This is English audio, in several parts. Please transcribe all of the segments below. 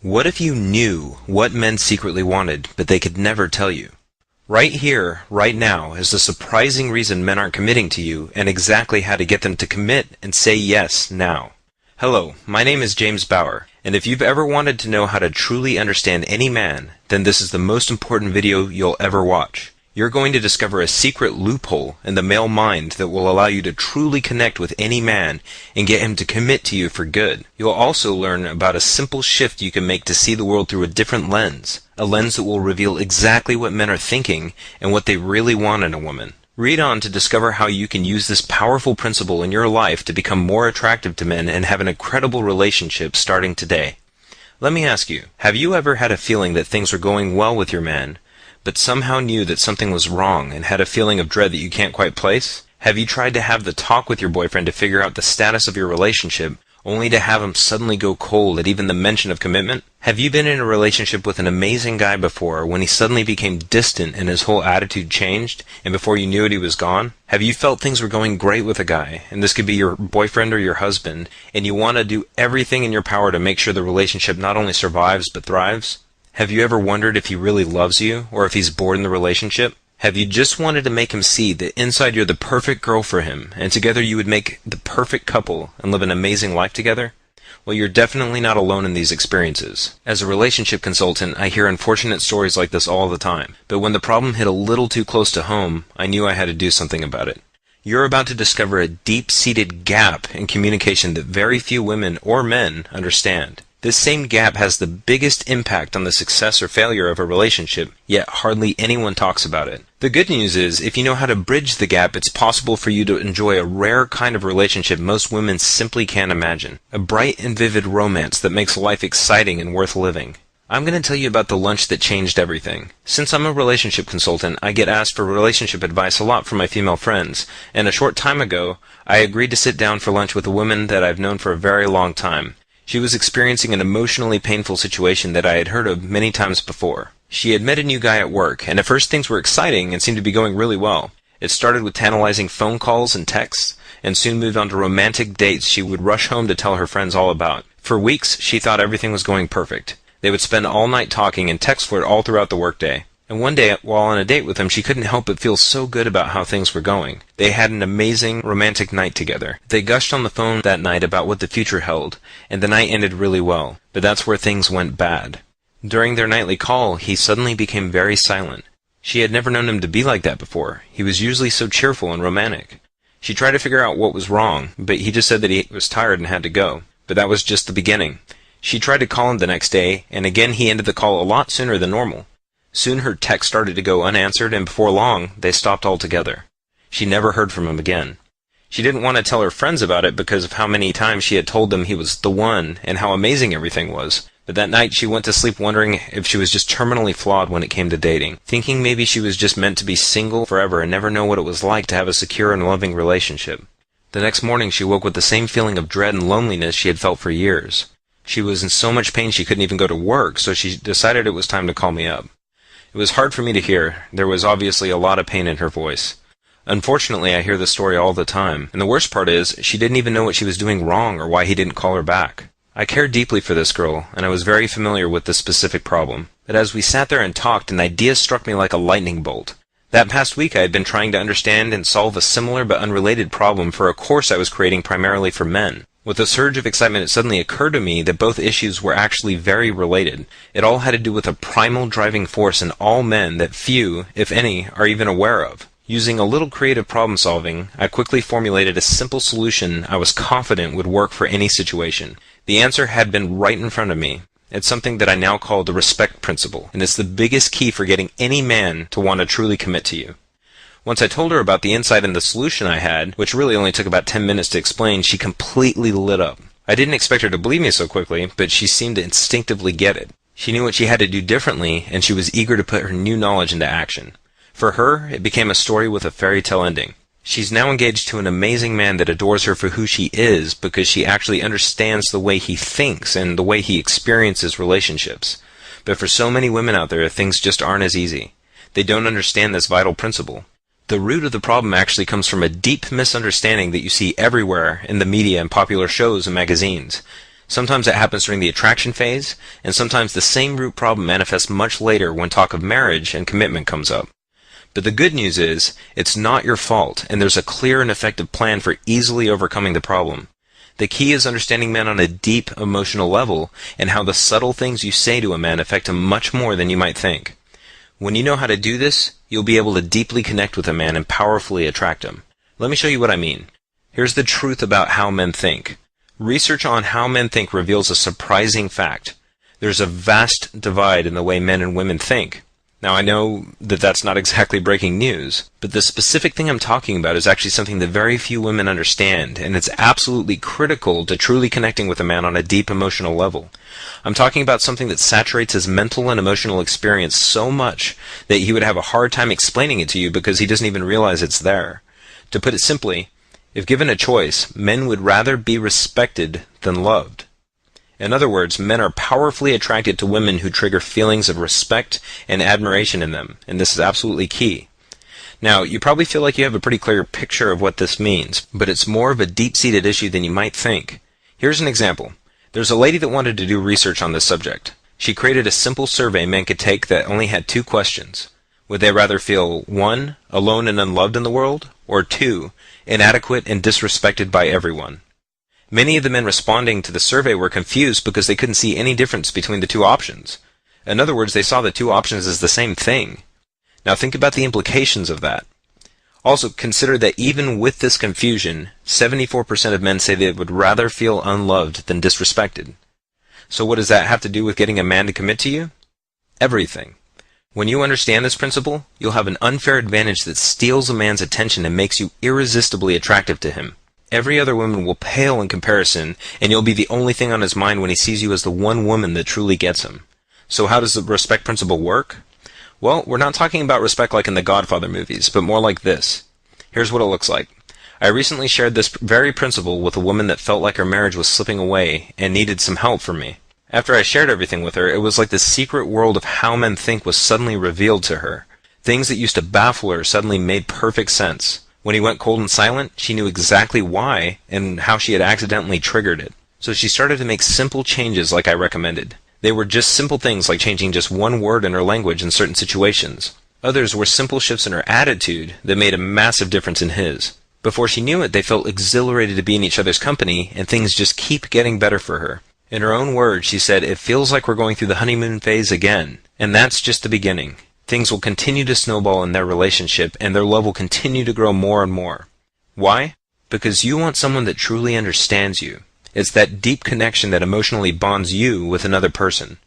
What if you knew what men secretly wanted, but they could never tell you? Right here, right now, is the surprising reason men aren't committing to you, and exactly how to get them to commit and say yes now. Hello, my name is James Bauer, and if you've ever wanted to know how to truly understand any man, then this is the most important video you'll ever watch. You're going to discover a secret loophole in the male mind that will allow you to truly connect with any man and get him to commit to you for good. You'll also learn about a simple shift you can make to see the world through a different lens, a lens that will reveal exactly what men are thinking and what they really want in a woman. Read on to discover how you can use this powerful principle in your life to become more attractive to men and have an incredible relationship starting today. Let me ask you, have you ever had a feeling that things were going well with your man, but somehow knew that something was wrong and had a feeling of dread that you can't quite place? Have you tried to have the talk with your boyfriend to figure out the status of your relationship, only to have him suddenly go cold at even the mention of commitment? Have you been in a relationship with an amazing guy before when he suddenly became distant and his whole attitude changed, and before you knew it he was gone? Have you felt things were going great with a guy, and this could be your boyfriend or your husband, and you want to do everything in your power to make sure the relationship not only survives but thrives? Have you ever wondered if he really loves you, or if he's bored in the relationship? Have you just wanted to make him see that inside you're the perfect girl for him, and together you would make the perfect couple and live an amazing life together? Well, you're definitely not alone in these experiences. As a relationship consultant, I hear unfortunate stories like this all the time, but when the problem hit a little too close to home, I knew I had to do something about it. You're about to discover a deep-seated gap in communication that very few women or men understand. This same gap has the biggest impact on the success or failure of a relationship, yet hardly anyone talks about it. The good news is, if you know how to bridge the gap, it's possible for you to enjoy a rare kind of relationship most women simply can't imagine. A bright and vivid romance that makes life exciting and worth living. I'm going to tell you about the lunch that changed everything. Since I'm a relationship consultant, I get asked for relationship advice a lot from my female friends, and a short time ago, I agreed to sit down for lunch with a woman that I've known for a very long time. She was experiencing an emotionally painful situation that I had heard of many times before. She had met a new guy at work, and at first things were exciting and seemed to be going really well. It started with tantalizing phone calls and texts, and soon moved on to romantic dates she would rush home to tell her friends all about. For weeks, she thought everything was going perfect. They would spend all night talking and text flirt all throughout the workday. And one day, while on a date with him, she couldn't help but feel so good about how things were going. They had an amazing, romantic night together. They gushed on the phone that night about what the future held, and the night ended really well. But that's where things went bad. During their nightly call, he suddenly became very silent. She had never known him to be like that before. He was usually so cheerful and romantic. She tried to figure out what was wrong, but he just said that he was tired and had to go. But that was just the beginning. She tried to call him the next day, and again he ended the call a lot sooner than normal. Soon her text started to go unanswered, and before long, they stopped altogether. She never heard from him again. She didn't want to tell her friends about it because of how many times she had told them he was the one and how amazing everything was. But that night she went to sleep wondering if she was just terminally flawed when it came to dating, thinking maybe she was just meant to be single forever and never know what it was like to have a secure and loving relationship. The next morning she woke with the same feeling of dread and loneliness she had felt for years. She was in so much pain she couldn't even go to work, so she decided it was time to call me up. It was hard for me to hear. There was obviously a lot of pain in her voice. Unfortunately, I hear this story all the time, and the worst part is, she didn't even know what she was doing wrong or why he didn't call her back. I cared deeply for this girl, and I was very familiar with this specific problem. But as we sat there and talked, an idea struck me like a lightning bolt. That past week I had been trying to understand and solve a similar but unrelated problem for a course I was creating primarily for men. With a surge of excitement, it suddenly occurred to me that both issues were actually very related. It all had to do with a primal driving force in all men that few, if any, are even aware of. Using a little creative problem solving, I quickly formulated a simple solution I was confident would work for any situation. The answer had been right in front of me. It's something that I now call the respect principle, and it's the biggest key for getting any man to want to truly commit to you. Once I told her about the insight and the solution I had, which really only took about 10 minutes to explain, she completely lit up. I didn't expect her to believe me so quickly, but she seemed to instinctively get it. She knew what she had to do differently, and she was eager to put her new knowledge into action. For her, it became a story with a fairy tale ending. She's now engaged to an amazing man that adores her for who she is because she actually understands the way he thinks and the way he experiences relationships. But for so many women out there, things just aren't as easy. They don't understand this vital principle. The root of the problem actually comes from a deep misunderstanding that you see everywhere in the media and popular shows and magazines. Sometimes it happens during the attraction phase, and sometimes the same root problem manifests much later when talk of marriage and commitment comes up. But the good news is, it's not your fault, and there's a clear and effective plan for easily overcoming the problem. The key is understanding men on a deep emotional level, and how the subtle things you say to a man affect him much more than you might think. When you know how to do this, you'll be able to deeply connect with a man and powerfully attract him. Let me show you what I mean. Here's the truth about how men think. Research on how men think reveals a surprising fact. There's a vast divide in the way men and women think. Now, I know that that's not exactly breaking news, but the specific thing I'm talking about is actually something that very few women understand, and it's absolutely critical to truly connecting with a man on a deep emotional level. I'm talking about something that saturates his mental and emotional experience so much that he would have a hard time explaining it to you because he doesn't even realize it's there. To put it simply, if given a choice, men would rather be respected than loved. In other words, men are powerfully attracted to women who trigger feelings of respect and admiration in them, and this is absolutely key. Now, you probably feel like you have a pretty clear picture of what this means, but it's more of a deep-seated issue than you might think. Here's an example. There's a lady that wanted to do research on this subject. She created a simple survey men could take that only had 2 questions. Would they rather feel 1, alone and unloved in the world, or 2, inadequate and disrespected by everyone? Many of the men responding to the survey were confused because they couldn't see any difference between the 2 options. In other words, they saw the 2 options as the same thing. Now think about the implications of that. Also, consider that even with this confusion, 74% of men say they would rather feel unloved than disrespected. So what does that have to do with getting a man to commit to you? Everything. When you understand this principle, you'll have an unfair advantage that steals a man's attention and makes you irresistibly attractive to him. Every other woman will pale in comparison, and you'll be the only thing on his mind when he sees you as the one woman that truly gets him. So how does the respect principle work? Well, we're not talking about respect like in the Godfather movies, but more like this. Here's what it looks like. I recently shared this very principle with a woman that felt like her marriage was slipping away and needed some help from me. After I shared everything with her, it was like the secret world of how men think was suddenly revealed to her. Things that used to baffle her suddenly made perfect sense. When he went cold and silent, she knew exactly why and how she had accidentally triggered it. So she started to make simple changes like I recommended. They were just simple things like changing just one word in her language in certain situations. Others were simple shifts in her attitude that made a massive difference in his. Before she knew it, they felt exhilarated to be in each other's company, and things just keep getting better for her. In her own words, she said, "It feels like we're going through the honeymoon phase again." And that's just the beginning. Things will continue to snowball in their relationship, and their love will continue to grow more and more. Why? Because you want someone that truly understands you. It's that deep connection that emotionally bonds you with another person.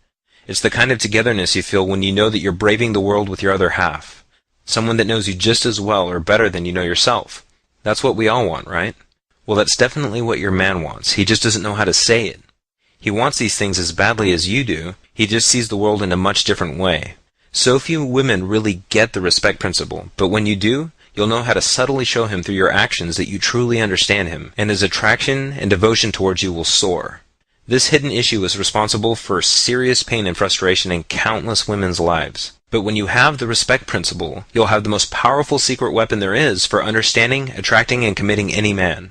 It's the kind of togetherness you feel when you know that you're braving the world with your other half. Someone that knows you just as well or better than you know yourself. That's what we all want, right? Well, that's definitely what your man wants. He just doesn't know how to say it. He wants these things as badly as you do. He just sees the world in a much different way. So few women really get the respect principle, but when you do, you'll know how to subtly show him through your actions that you truly understand him, and his attraction and devotion towards you will soar. This hidden issue is responsible for serious pain and frustration in countless women's lives. But when you have the respect principle, you'll have the most powerful secret weapon there is for understanding, attracting, and committing any man.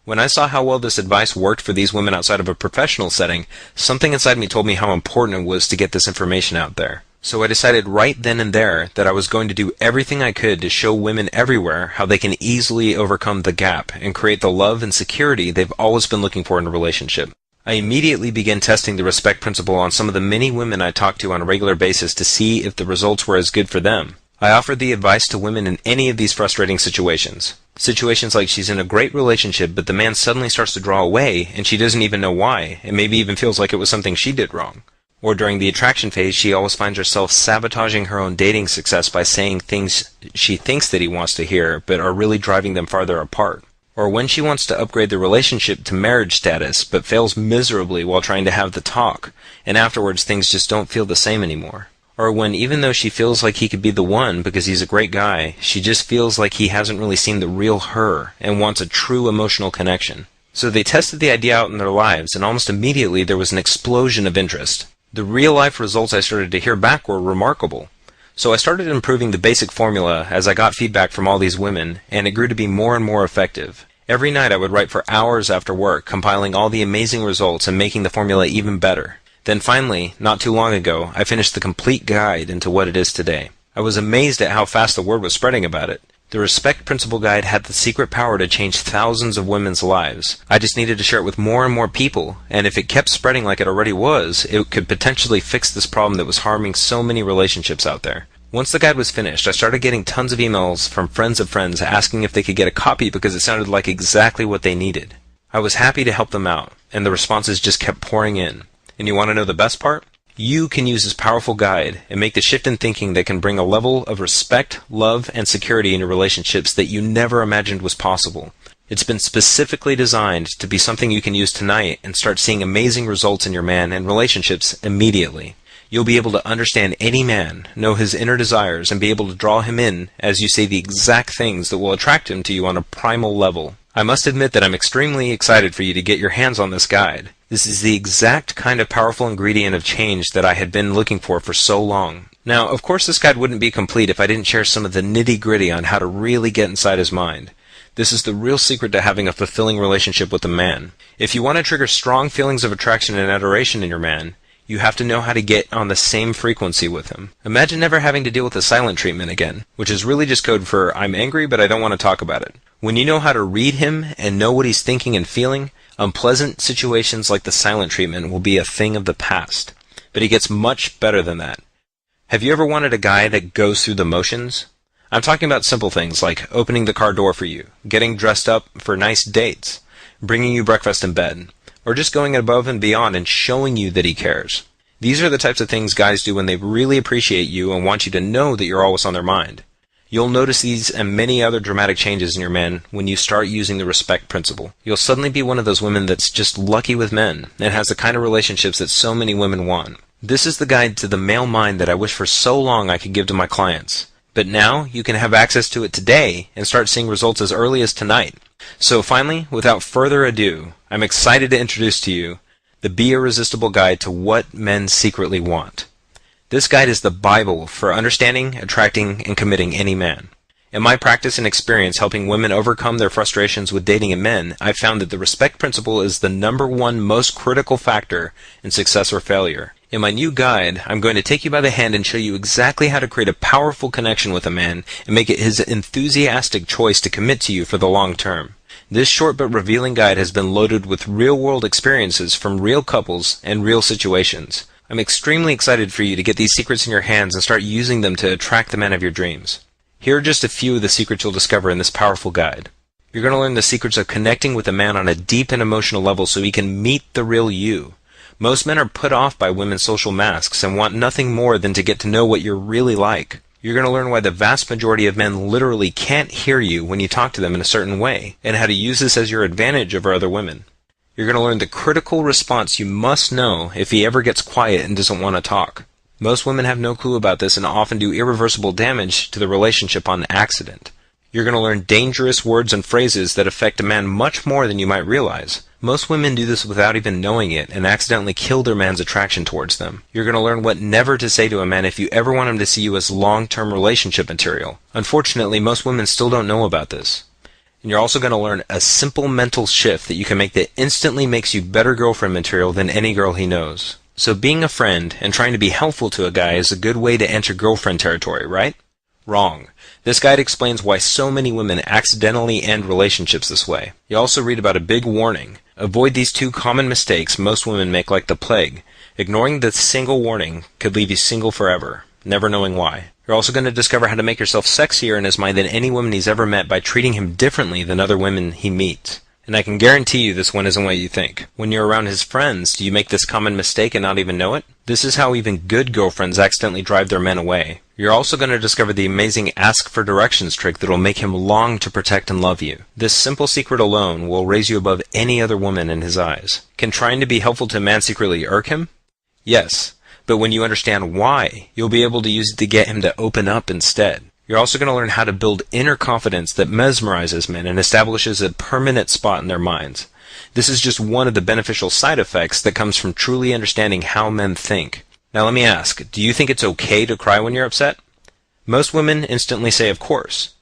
When I saw how well this advice worked for these women outside of a professional setting, something inside me told me how important it was to get this information out there. So I decided right then and there that I was going to do everything I could to show women everywhere how they can easily overcome the gap and create the love and security they've always been looking for in a relationship. I immediately began testing the respect principle on some of the many women I talked to on a regular basis to see if the results were as good for them. I offered the advice to women in any of these frustrating situations. Situations like she's in a great relationship, but the man suddenly starts to draw away, and she doesn't even know why, and maybe even feels like it was something she did wrong. Or during the attraction phase, she always finds herself sabotaging her own dating success by saying things she thinks that he wants to hear, but are really driving them farther apart. Or when she wants to upgrade the relationship to marriage status, but fails miserably while trying to have the talk, and afterwards things just don't feel the same anymore. Or when, even though she feels like he could be the one because he's a great guy, she just feels like he hasn't really seen the real her and wants a true emotional connection. So they tested the idea out in their lives, and almost immediately there was an explosion of interest. The real-life results I started to hear back were remarkable. So I started improving the basic formula as I got feedback from all these women, and it grew to be more and more effective. Every night I would write for hours after work, compiling all the amazing results and making the formula even better. Then finally, not too long ago, I finished the complete guide into what it is today. I was amazed at how fast the word was spreading about it. The Respect Principle Guide had the secret power to change thousands of women's lives. I just needed to share it with more and more people, and if it kept spreading like it already was, it could potentially fix this problem that was harming so many relationships out there. Once the guide was finished, I started getting tons of emails from friends of friends asking if they could get a copy because it sounded like exactly what they needed. I was happy to help them out, and the responses just kept pouring in. And you want to know the best part? You can use this powerful guide and make the shift in thinking that can bring a level of respect, love, and security in your relationships that you never imagined was possible. It's been specifically designed to be something you can use tonight and start seeing amazing results in your man and relationships immediately. You'll be able to understand any man, know his inner desires, and be able to draw him in as you say the exact things that will attract him to you on a primal level. I must admit that I'm extremely excited for you to get your hands on this guide. This is the exact kind of powerful ingredient of change that I had been looking for so long. Now, of course this guide wouldn't be complete if I didn't share some of the nitty-gritty on how to really get inside his mind. This is the real secret to having a fulfilling relationship with a man. If you want to trigger strong feelings of attraction and adoration in your man, you have to know how to get on the same frequency with him. Imagine never having to deal with the silent treatment again, which is really just code for I'm angry but I don't want to talk about it. When you know how to read him and know what he's thinking and feeling, unpleasant situations like the silent treatment will be a thing of the past. But he gets much better than that. Have you ever wanted a guy that goes through the motions? I'm talking about simple things like opening the car door for you, getting dressed up for nice dates, bringing you breakfast in bed, or just going above and beyond and showing you that he cares. These are the types of things guys do when they really appreciate you and want you to know that you're always on their mind. You'll notice these and many other dramatic changes in your man when you start using the respect principle. You'll suddenly be one of those women that's just lucky with men and has the kind of relationships that so many women want. This is the guide to the male mind that I wish for so long I could give to my clients. But now you can have access to it today and start seeing results as early as tonight. So finally, without further ado, I'm excited to introduce to you the Be Irresistible Guide to What Men Secretly Want. This guide is the Bible for understanding, attracting, and committing any man. In my practice and experience helping women overcome their frustrations with dating men, I've found that the respect principle is the #1 most critical factor in success or failure. In my new guide, I'm going to take you by the hand and show you exactly how to create a powerful connection with a man and make it his enthusiastic choice to commit to you for the long term. This short but revealing guide has been loaded with real-world experiences from real couples and real situations. I'm extremely excited for you to get these secrets in your hands and start using them to attract the man of your dreams. Here are just a few of the secrets you'll discover in this powerful guide. You're going to learn the secrets of connecting with a man on a deep and emotional level so he can meet the real you. Most men are put off by women's social masks and want nothing more than to get to know what you're really like. You're going to learn why the vast majority of men literally can't hear you when you talk to them in a certain way, and how to use this as your advantage over other women. You're going to learn the critical response you must know if he ever gets quiet and doesn't want to talk. Most women have no clue about this and often do irreversible damage to the relationship on accident. You're going to learn dangerous words and phrases that affect a man much more than you might realize. Most women do this without even knowing it and accidentally kill their man's attraction towards them. You're going to learn what never to say to a man if you ever want him to see you as long-term relationship material. Unfortunately, most women still don't know about this. And you're also going to learn a simple mental shift that you can make that instantly makes you better girlfriend material than any girl he knows. So being a friend and trying to be helpful to a guy is a good way to enter girlfriend territory, right? Wrong. This guide explains why so many women accidentally end relationships this way. You also read about a big warning. Avoid these 2 common mistakes most women make like the plague. Ignoring the single warning could leave you single forever, never knowing why. You're also going to discover how to make yourself sexier in his mind than any woman he's ever met by treating him differently than other women he meets. And I can guarantee you this one isn't what you think. When you're around his friends, do you make this common mistake and not even know it? This is how even good girlfriends accidentally drive their men away. You're also going to discover the amazing ask for directions trick that will make him long to protect and love you. This simple secret alone will raise you above any other woman in his eyes. Can trying to be helpful to a man secretly irk him? Yes, but when you understand why, you'll be able to use it to get him to open up instead. You're also going to learn how to build inner confidence that mesmerizes men and establishes a permanent spot in their minds. This is just one of the beneficial side effects that comes from truly understanding how men think. Now let me ask, do you think it's okay to cry when you're upset? Most women instantly say of course.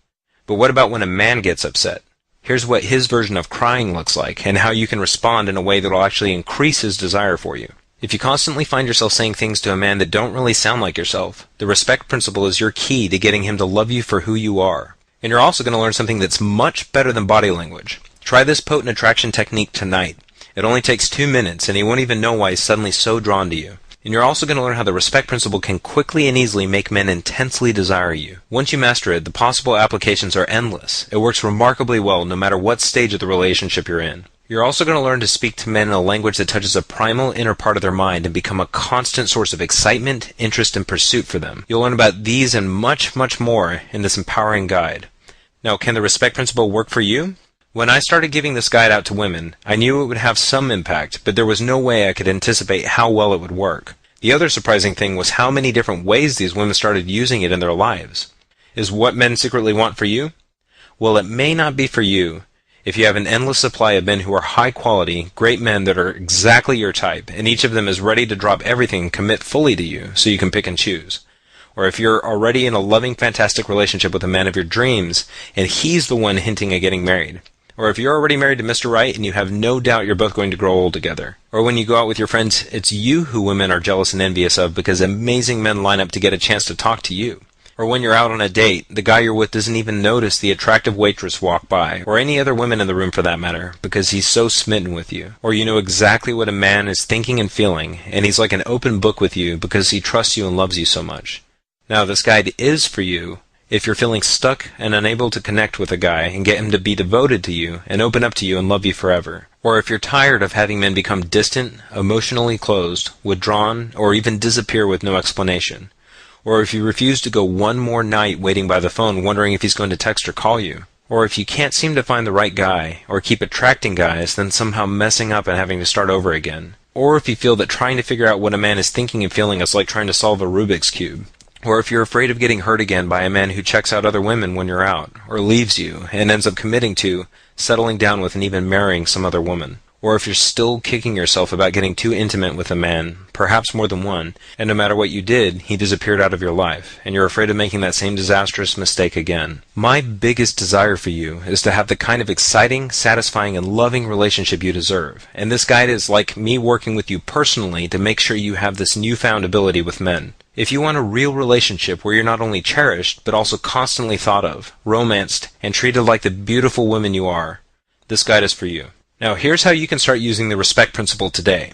But what about when a man gets upset? Here's what his version of crying looks like, and how you can respond in a way that will actually increase his desire for you. If you constantly find yourself saying things to a man that don't really sound like yourself, the respect principle is your key to getting him to love you for who you are. And you're also going to learn something that's much better than body language. Try this potent attraction technique tonight. It only takes 2 minutes, and he won't even know why he's suddenly so drawn to you. And you're also going to learn how the respect principle can quickly and easily make men intensely desire you. Once you master it, the possible applications are endless. It works remarkably well no matter what stage of the relationship you're in. You're also going to learn to speak to men in a language that touches a primal inner part of their mind and become a constant source of excitement, interest, and pursuit for them. You'll learn about these and much, much more in this empowering guide. Now, can the respect principle work for you? When I started giving this guide out to women, I knew it would have some impact, but there was no way I could anticipate how well it would work. The other surprising thing was how many different ways these women started using it in their lives. Is what men secretly want for you? Well, it may not be for you if you have an endless supply of men who are high quality, great men that are exactly your type, and each of them is ready to drop everything and commit fully to you so you can pick and choose. Or if you're already in a loving, fantastic relationship with a man of your dreams, and he's the one hinting at getting married. Or if you're already married to Mr. Right and you have no doubt you're both going to grow old together. Or when you go out with your friends, it's you who women are jealous and envious of because amazing men line up to get a chance to talk to you. Or when you're out on a date, the guy you're with doesn't even notice the attractive waitress walk by, or any other women in the room for that matter, because he's so smitten with you. Or you know exactly what a man is thinking and feeling, and he's like an open book with you because he trusts you and loves you so much. Now, this guide is for you if you're feeling stuck and unable to connect with a guy and get him to be devoted to you and open up to you and love you forever. Or if you're tired of having men become distant, emotionally closed, withdrawn, or even disappear with no explanation. Or if you refuse to go one more night waiting by the phone wondering if he's going to text or call you. Or if you can't seem to find the right guy, or keep attracting guys, then somehow messing up and having to start over again. Or if you feel that trying to figure out what a man is thinking and feeling is like trying to solve a Rubik's Cube. Or if you're afraid of getting hurt again by a man who checks out other women when you're out, or leaves you, and ends up committing to, settling down with, and even marrying some other woman. Or if you're still kicking yourself about getting too intimate with a man, perhaps more than one, and no matter what you did, he disappeared out of your life, and you're afraid of making that same disastrous mistake again. My biggest desire for you is to have the kind of exciting, satisfying, and loving relationship you deserve, and this guide is like me working with you personally to make sure you have this newfound ability with men. If you want a real relationship where you're not only cherished, but also constantly thought of, romanced, and treated like the beautiful woman you are, this guide is for you. Now, here's how you can start using the respect principle today.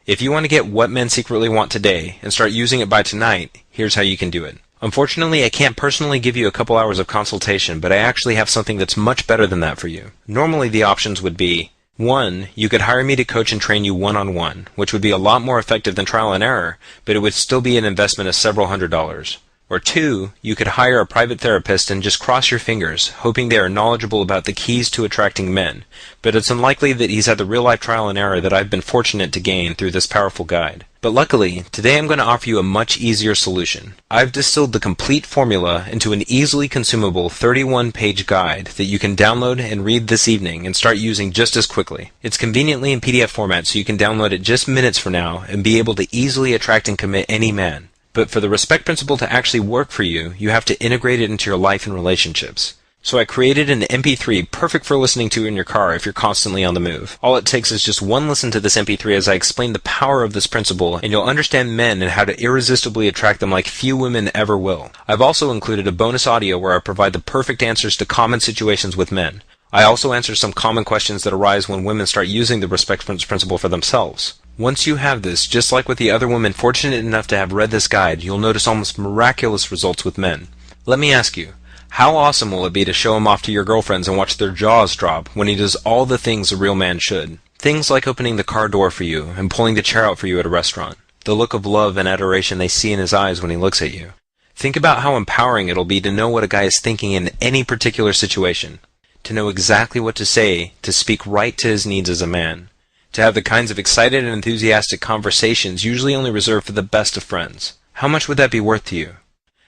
If you want to get what men secretly want today and start using it by tonight, here's how you can do it. Unfortunately, I can't personally give you a couple hours of consultation, but I actually have something that's much better than that for you. Normally, the options would be 1. You could hire me to coach and train you one-on-one, which would be a lot more effective than trial and error, but it would still be an investment of several $100s. Or 2, you could hire a private therapist and just cross your fingers, hoping they are knowledgeable about the keys to attracting men, but it's unlikely that he's had the real-life trial and error that I've been fortunate to gain through this powerful guide. But luckily, today I'm going to offer you a much easier solution. I've distilled the complete formula into an easily consumable 31-page guide that you can download and read this evening and start using just as quickly. It's conveniently in PDF format so you can download it just minutes from now and be able to easily attract and commit any man. But for the respect principle to actually work for you, you have to integrate it into your life and relationships. So I created an MP3 perfect for listening to in your car if you're constantly on the move. All it takes is just one listen to this MP3 as I explain the power of this principle, and you'll understand men and how to irresistibly attract them like few women ever will. I've also included a bonus audio where I provide the perfect answers to common situations with men. I also answer some common questions that arise when women start using the respect principle for themselves. Once you have this, just like with the other women fortunate enough to have read this guide, you'll notice almost miraculous results with men. Let me ask you, how awesome will it be to show him off to your girlfriends and watch their jaws drop when he does all the things a real man should? Things like opening the car door for you and pulling the chair out for you at a restaurant. The look of love and adoration they see in his eyes when he looks at you. Think about how empowering it'll be to know what a guy is thinking in any particular situation. To know exactly what to say, to speak right to his needs as a man. To have the kinds of excited and enthusiastic conversations usually only reserved for the best of friends. How much would that be worth to you?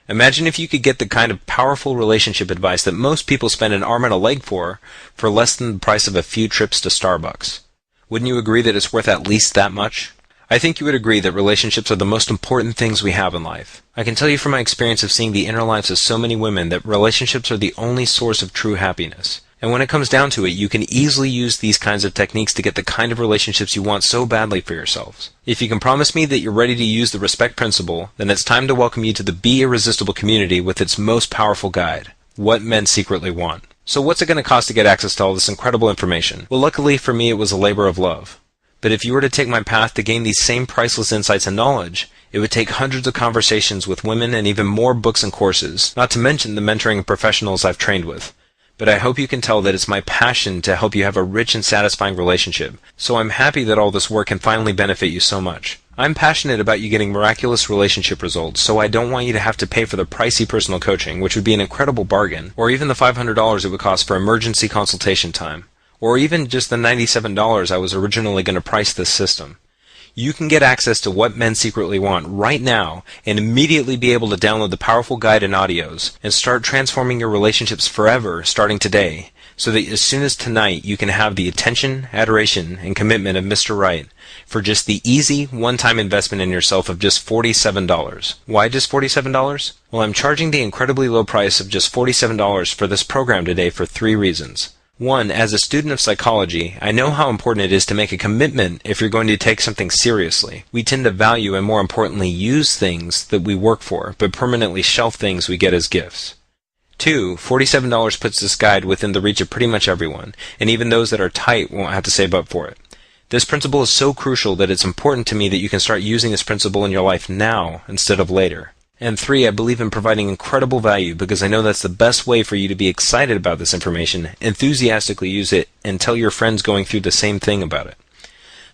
Imagine if you could get the kind of powerful relationship advice that most people spend an arm and a leg for less than the price of a few trips to Starbucks. Wouldn't you agree that it's worth at least that much? I think you would agree that relationships are the most important things we have in life. I can tell you from my experience of seeing the inner lives of so many women that relationships are the only source of true happiness. And when it comes down to it, you can easily use these kinds of techniques to get the kind of relationships you want so badly for yourselves. If you can promise me that you're ready to use the respect principle, then it's time to welcome you to the Be Irresistible community with its most powerful guide, What Men Secretly Want. So what's it going to cost to get access to all this incredible information? Well, luckily for me, it was a labor of love. But if you were to take my path to gain these same priceless insights and knowledge, it would take hundreds of conversations with women and even more books and courses, not to mention the mentoring professionals I've trained with. But I hope you can tell that it's my passion to help you have a rich and satisfying relationship, so I'm happy that all this work can finally benefit you so much. I'm passionate about you getting miraculous relationship results, so I don't want you to have to pay for the pricey personal coaching, which would be an incredible bargain, or even the $500 it would cost for emergency consultation time, or even just the $97 I was originally going to price this system. You can get access to What Men Secretly Want right now and immediately be able to download the powerful guide and audios and start transforming your relationships forever starting today, so that as soon as tonight you can have the attention, adoration, and commitment of Mr. Right for just the easy one-time investment in yourself of just $47. Why just $47? Well, I'm charging the incredibly low price of just $47 for this program today for 3 reasons. 1, as a student of psychology, I know how important it is to make a commitment if you're going to take something seriously. We tend to value and, more importantly, use things that we work for, but permanently shelf things we get as gifts. 2, $47 puts this guide within the reach of pretty much everyone, and even those that are tight won't have to save up for it. This principle is so crucial that it's important to me that you can start using this principle in your life now instead of later. And 3, I believe in providing incredible value because I know that's the best way for you to be excited about this information, enthusiastically use it, and tell your friends going through the same thing about it.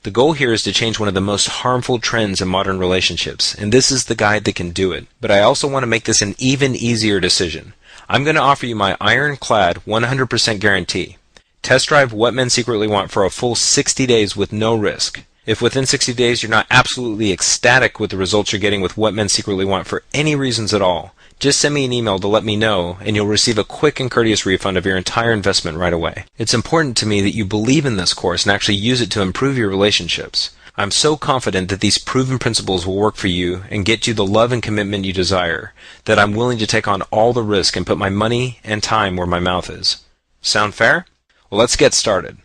The goal here is to change one of the most harmful trends in modern relationships, and this is the guide that can do it. But I also want to make this an even easier decision. I'm going to offer you my ironclad 100% guarantee. Test drive What Men Secretly Want for a full 60 days with no risk. If within 60 days you're not absolutely ecstatic with the results you're getting with What Men Secretly Want for any reasons at all, just send me an email to let me know and you'll receive a quick and courteous refund of your entire investment right away. It's important to me that you believe in this course and actually use it to improve your relationships. I'm so confident that these proven principles will work for you and get you the love and commitment you desire, that I'm willing to take on all the risk and put my money and time where my mouth is. Sound fair? Well, let's get started.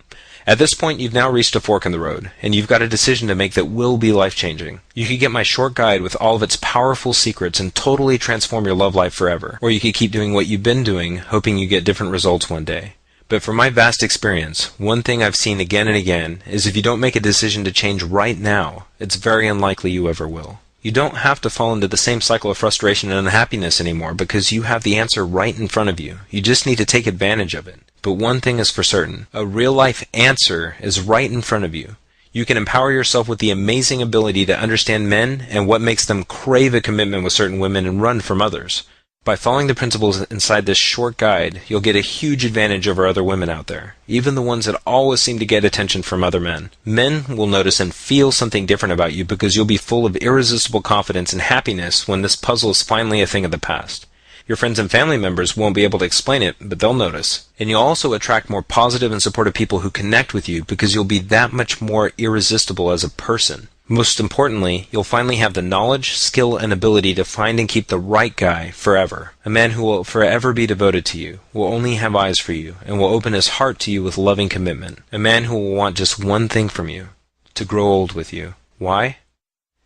At this point, you've now reached a fork in the road, and you've got a decision to make that will be life-changing. You could get my short guide with all of its powerful secrets and totally transform your love life forever, or you could keep doing what you've been doing, hoping you get different results one day. But from my vast experience, one thing I've seen again and again is if you don't make a decision to change right now, it's very unlikely you ever will. You don't have to fall into the same cycle of frustration and unhappiness anymore because you have the answer right in front of you. You just need to take advantage of it. But one thing is for certain, a real-life answer is right in front of you. You can empower yourself with the amazing ability to understand men and what makes them crave a commitment with certain women and run from others. By following the principles inside this short guide, you'll get a huge advantage over other women out there, even the ones that always seem to get attention from other men. Men will notice and feel something different about you because you'll be full of irresistible confidence and happiness when this puzzle is finally a thing of the past. Your friends and family members won't be able to explain it, but they'll notice. And you'll also attract more positive and supportive people who connect with you because you'll be that much more irresistible as a person. Most importantly, you'll finally have the knowledge, skill, and ability to find and keep the right guy forever. A man who will forever be devoted to you, will only have eyes for you, and will open his heart to you with loving commitment. A man who will want just one thing from you, to grow old with you. Why?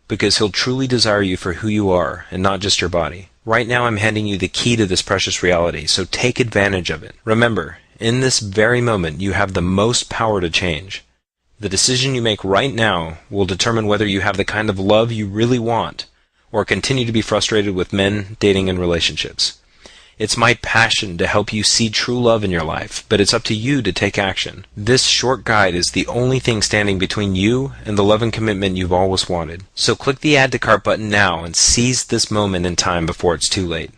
Because he'll truly desire you for who you are, and not just your body. Right now I'm handing you the key to this precious reality, so take advantage of it. Remember, in this very moment you have the most power to change. The decision you make right now will determine whether you have the kind of love you really want, or continue to be frustrated with men, dating, and relationships. It's my passion to help you see true love in your life, but it's up to you to take action. This short guide is the only thing standing between you and the love and commitment you've always wanted. So click the Add to Cart button now and seize this moment in time before it's too late.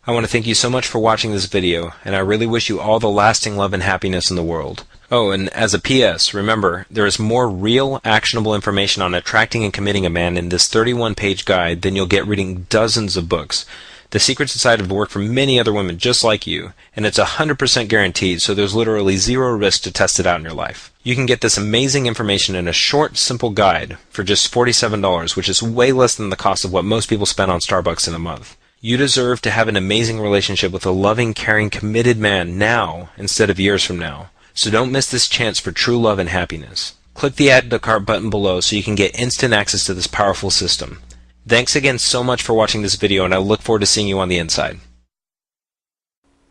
I want to thank you so much for watching this video, and I really wish you all the lasting love and happiness in the world. Oh, and as a PS, remember, there is more real, actionable information on attracting and committing a man in this 31-page guide than you'll get reading dozens of books. The secrets inside have worked for many other women just like you, and it's 100% guaranteed, so there's literally zero risk to test it out in your life. You can get this amazing information in a short, simple guide for just $47, which is way less than the cost of what most people spend on Starbucks in a month. You deserve to have an amazing relationship with a loving, caring, committed man now instead of years from now. So don't miss this chance for true love and happiness. Click the Add to Cart button below so you can get instant access to this powerful system. Thanks again so much for watching this video, and I look forward to seeing you on the inside.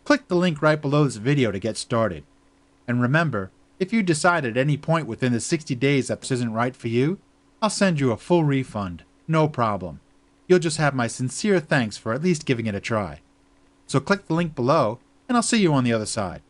Click the link right below this video to get started. And remember, if you decide at any point within the 60 days that this isn't right for you, I'll send you a full refund. No problem. You'll just have my sincere thanks for at least giving it a try. So click the link below, and I'll see you on the other side.